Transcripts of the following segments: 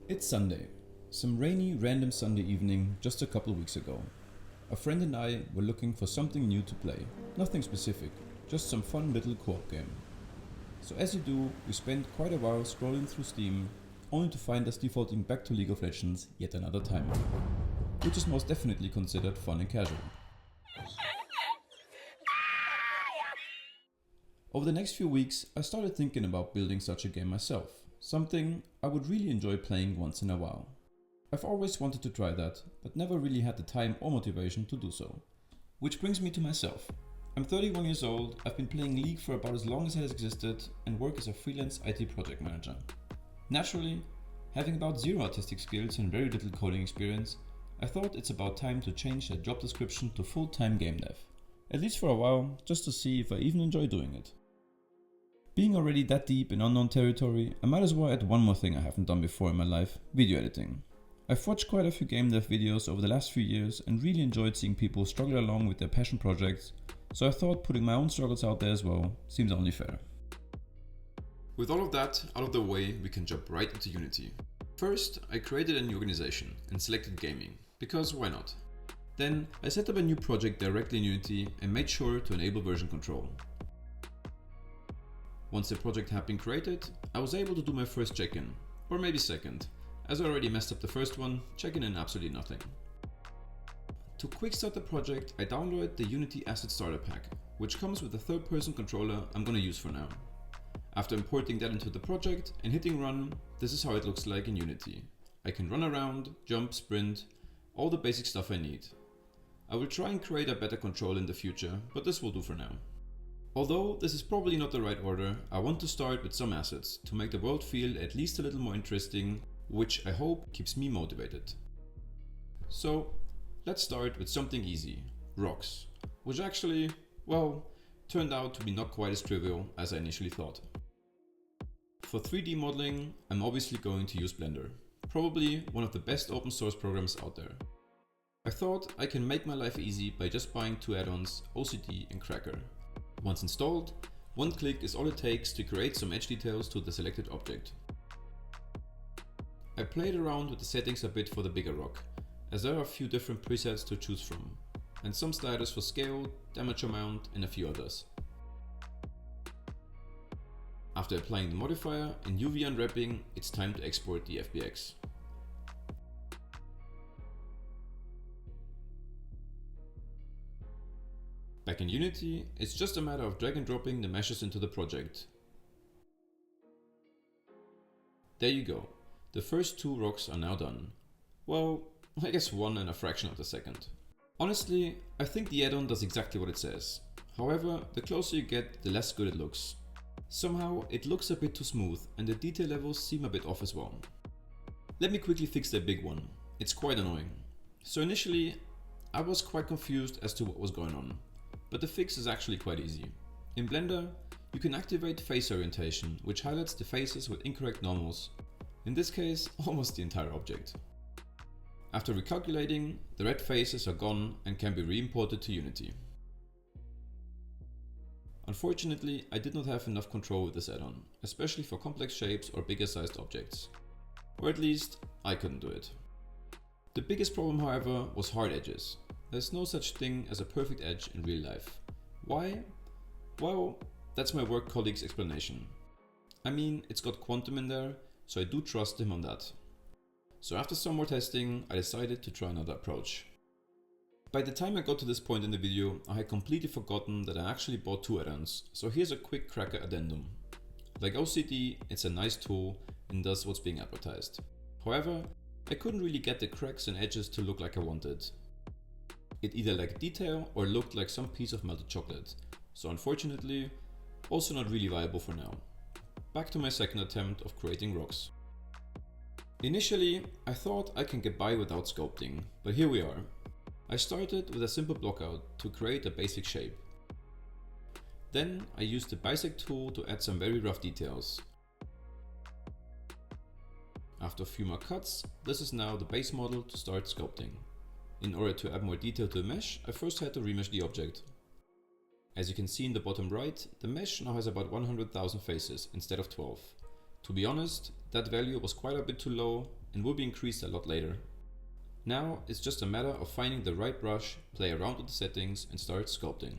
It's Sunday. Some rainy, random Sunday evening just a couple weeks ago. A friend and I were looking for something new to play. Nothing specific, just some fun little co-op game. So as you do, we spent quite a while scrolling through Steam, only to find us defaulting back to League of Legends yet another time. Which is most definitely considered fun and casual. Over the next few weeks, I started thinking about building such a game myself. Something I would really enjoy playing once in a while. I've always wanted to try that, but never really had the time or motivation to do so. Which brings me to myself. I'm 31 years old, I've been playing League for about as long as it has existed and work as a freelance IT project manager. Naturally, having about zero artistic skills and very little coding experience, I thought it's about time to change that job description to full-time game dev. At least for a while, just to see if I even enjoy doing it. Being already that deep in unknown territory, I might as well add one more thing I haven't done before in my life: video editing. I've watched quite a few game dev videos over the last few years and really enjoyed seeing people struggle along with their passion projects, so I thought putting my own struggles out there as well seems only fair. With all of that out of the way, we can jump right into Unity. First, I created a new organization and selected gaming, because why not? Then I set up a new project directly in Unity and made sure to enable version control. Once the project had been created, I was able to do my first check-in, or maybe second, as I already messed up the first one, checking in absolutely nothing. To quick start the project, I downloaded the Unity Asset Starter Pack, which comes with a third-person controller I'm gonna use for now. After importing that into the project and hitting run, this is how it looks like in Unity. I can run around, jump, sprint, all the basic stuff I need. I will try and create a better control in the future, but this will do for now. Although this is probably not the right order, I want to start with some assets to make the world feel at least a little more interesting, which I hope keeps me motivated. So let's start with something easy, rocks, which actually, well, turned out to be not quite as trivial as I initially thought. For 3D modeling, I'm obviously going to use Blender, probably one of the best open source programs out there. I thought I can make my life easy by just buying two add-ons, OCD and Cracker. Once installed, one click is all it takes to create some edge details to the selected object. I played around with the settings a bit for the bigger rock, as there are a few different presets to choose from, and some sliders for scale, damage amount and a few others. After applying the modifier and UV unwrapping, it's time to export the FBX. Back in Unity, it's just a matter of drag and dropping the meshes into the project. There you go, the first two rocks are now done. Well, I guess one and a fraction of a second. Honestly, I think the add-on does exactly what it says. However, the closer you get, the less good it looks. Somehow, it looks a bit too smooth and the detail levels seem a bit off as well. Let me quickly fix the big one. It's quite annoying. So initially, I was quite confused as to what was going on. But the fix is actually quite easy. In Blender, you can activate face orientation, which highlights the faces with incorrect normals. In this case, almost the entire object. After recalculating, the red faces are gone and can be re-imported to Unity. Unfortunately, I did not have enough control with this add-on, especially for complex shapes or bigger sized objects. Or at least, I couldn't do it. The biggest problem, however, was hard edges. There's no such thing as a perfect edge in real life. Why? Well, that's my work colleague's explanation. I mean, it's got Quantum in there, so I do trust him on that. So after some more testing, I decided to try another approach. By the time I got to this point in the video, I had completely forgotten that I actually bought two add-ons, so here's a quick Cracker addendum. Like OCD, it's a nice tool and does what's being advertised. However, I couldn't really get the cracks and edges to look like I wanted. It either lacked detail or looked like some piece of melted chocolate, so unfortunately, also not really viable for now. Back to my second attempt of creating rocks. Initially, I thought I can get by without sculpting, but here we are. I started with a simple blockout to create a basic shape. Then I used the bisect tool to add some very rough details. After a few more cuts, this is now the base model to start sculpting. In order to add more detail to the mesh, I first had to remesh the object. As you can see in the bottom right, the mesh now has about 100,000 faces instead of 12. To be honest, that value was quite a bit too low, and will be increased a lot later. Now it's just a matter of finding the right brush, play around with the settings and start sculpting.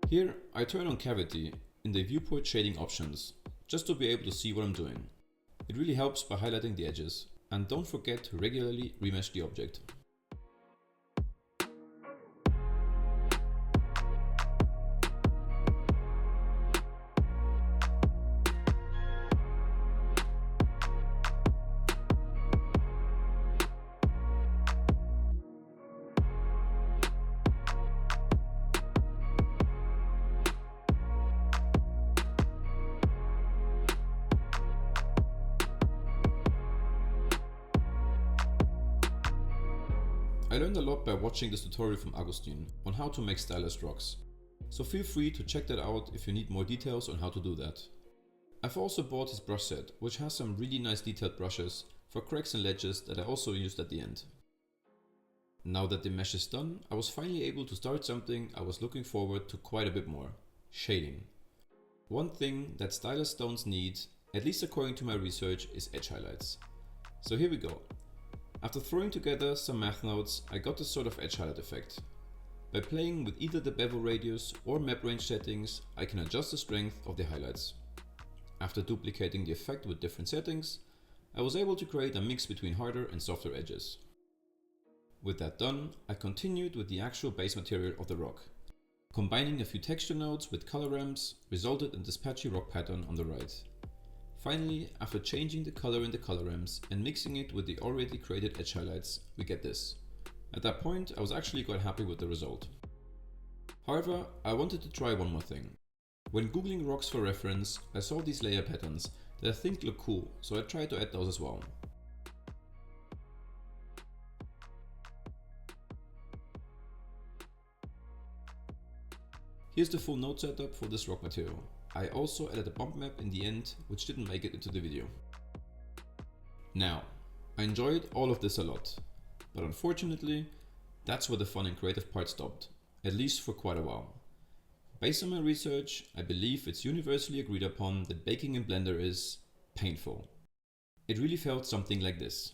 Here I turn on cavity in the viewport shading options, just to be able to see what I'm doing. It really helps by highlighting the edges, and don't forget to regularly remesh the object. I learned a lot by watching this tutorial from Agustin on how to make stylized rocks, so feel free to check that out if you need more details on how to do that. I've also bought his brush set, which has some really nice detailed brushes for cracks and ledges that I also used at the end. Now that the mesh is done, I was finally able to start something I was looking forward to quite a bit more: shading. One thing that stylized stones need, at least according to my research, is edge highlights. So here we go. After throwing together some math nodes, I got this sort of edge highlight effect. By playing with either the bevel radius or map range settings, I can adjust the strength of the highlights. After duplicating the effect with different settings, I was able to create a mix between harder and softer edges. With that done, I continued with the actual base material of the rock. Combining a few texture nodes with color ramps resulted in this patchy rock pattern on the right. Finally, after changing the color in the color ramps and mixing it with the already created edge highlights, we get this. At that point, I was actually quite happy with the result. However, I wanted to try one more thing. When googling rocks for reference, I saw these layer patterns that I think look cool, so I tried to add those as well. Here's the full node setup for this rock material. I also added a bump map in the end, which didn't make it into the video. Now, I enjoyed all of this a lot, but unfortunately, that's where the fun and creative part stopped, at least for quite a while. Based on my research, I believe it's universally agreed upon that baking in Blender is painful. It really felt something like this.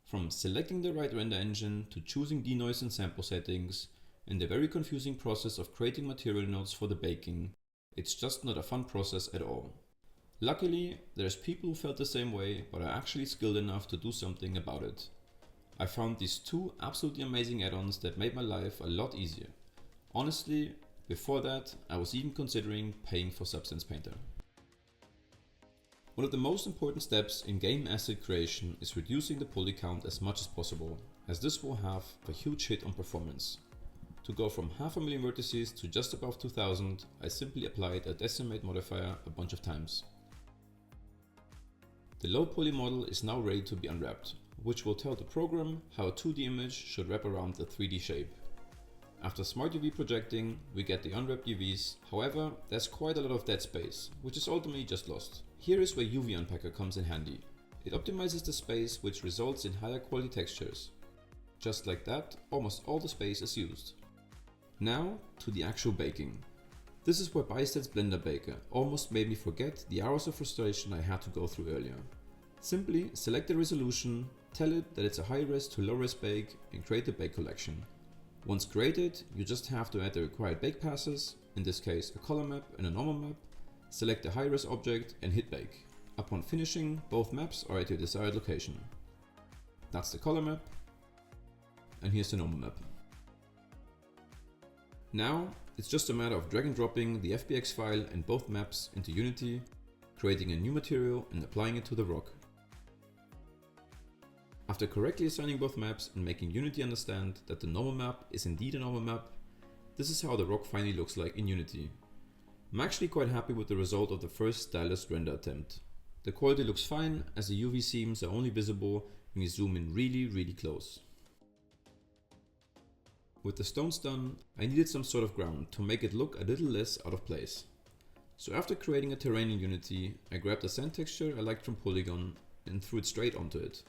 From selecting the right render engine to choosing denoise and sample settings, and the very confusing process of creating material nodes for the baking, it's just not a fun process at all. Luckily, there's people who felt the same way but are actually skilled enough to do something about it. I found these two absolutely amazing add-ons that made my life a lot easier. Honestly, before that, I was even considering paying for Substance Painter. One of the most important steps in game asset creation is reducing the poly count as much as possible, as this will have a huge hit on performance. To go from 500,000 vertices to just above 2000, I simply applied a decimate modifier a bunch of times. The low poly model is now ready to be unwrapped, which will tell the program how a 2D image should wrap around the 3D shape. After smart UV projecting, we get the unwrapped UVs, however, there's quite a lot of dead space, which is ultimately just lost. Here is where UV Unpacker comes in handy. It optimizes the space, which results in higher quality textures. Just like that, almost all the space is used. Now to the actual baking. This is where Bystead's Blender Baker almost made me forget the hours of frustration I had to go through earlier. Simply select the resolution, tell it that it's a high-res to low-res bake, and create the bake collection. Once created, you just have to add the required bake passes, in this case a color map and a normal map, select the high-res object and hit bake. Upon finishing, both maps are at your desired location. That's the color map, and here's the normal map. Now, it's just a matter of drag and dropping the FBX file and both maps into Unity, creating a new material and applying it to the rock. After correctly assigning both maps and making Unity understand that the normal map is indeed a normal map, this is how the rock finally looks like in Unity. I'm actually quite happy with the result of the first stylized render attempt. The quality looks fine, as the UV seams are only visible when you zoom in really close. With the stones done, I needed some sort of ground to make it look a little less out of place. So after creating a terrain in Unity, I grabbed a sand texture I liked from Polygon and threw it straight onto it.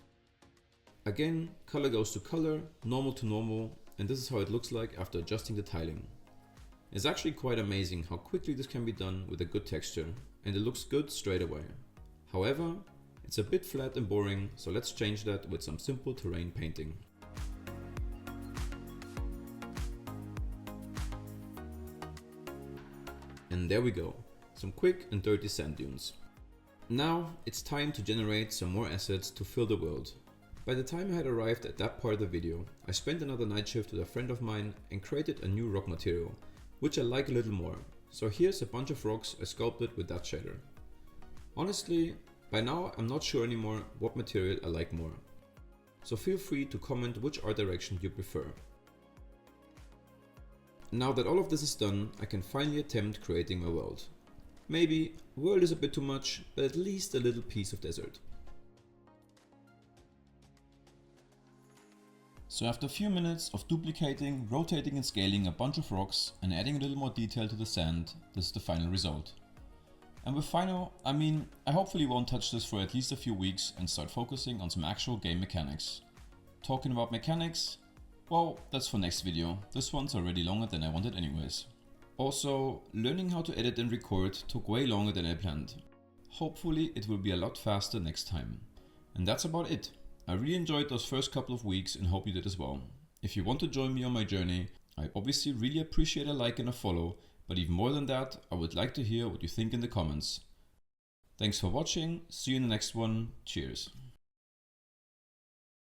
Again, color goes to color, normal to normal, and this is how it looks like after adjusting the tiling. It's actually quite amazing how quickly this can be done with a good texture, and it looks good straight away. However, it's a bit flat and boring, so let's change that with some simple terrain painting. And there we go, some quick and dirty sand dunes. Now it's time to generate some more assets to fill the world. By the time I had arrived at that part of the video, I spent another night shift with a friend of mine and created a new rock material, which I like a little more. So here's a bunch of rocks I sculpted with that shader. Honestly, by now I'm not sure anymore what material I like more. So feel free to comment which art direction you prefer. Now that all of this is done, I can finally attempt creating my world. Maybe world is a bit too much, but at least a little piece of desert. So after a few minutes of duplicating, rotating and scaling a bunch of rocks and adding a little more detail to the sand, this is the final result. And with final, I mean, I hopefully won't touch this for at least a few weeks and start focusing on some actual game mechanics. Talking about mechanics, well, that's for next video. This one's already longer than I wanted anyways. Also, learning how to edit and record took way longer than I planned. Hopefully it will be a lot faster next time. And that's about it. I really enjoyed those first couple of weeks and hope you did as well. If you want to join me on my journey, I obviously really appreciate a like and a follow, but even more than that, I would like to hear what you think in the comments. Thanks for watching, see you in the next one, cheers.